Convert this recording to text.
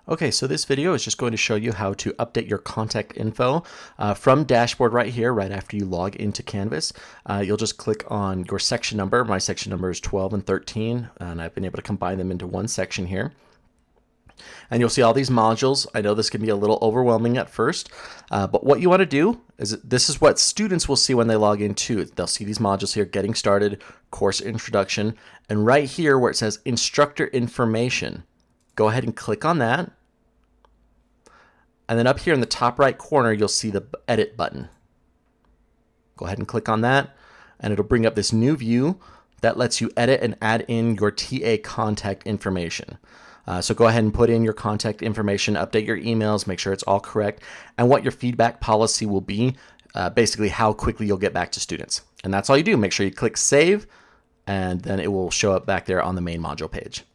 Okay, so this video is just going to show you how to update your contact info from dashboard right here, right after you log into Canvas. You'll just click on your section number. My section number is 12 and 13, and I've been able to combine them into one section here. And you'll see all these modules. I know this can be a little overwhelming at first, but what you want to do is this is what students will see when they log in too. They'll see these modules here, getting started, course introduction, and right here where it says instructor information, go ahead and click on that. And then up here in the top right corner, you'll see the edit button. Go ahead and click on that, and it'll bring up this new view that lets you edit and add in your TA contact information. So go ahead and put in your contact information, update your emails, make sure it's all correct, and what your feedback policy will be, basically how quickly you'll get back to students. And that's all you do. Make sure you click save, and then it will show up back there on the main module page.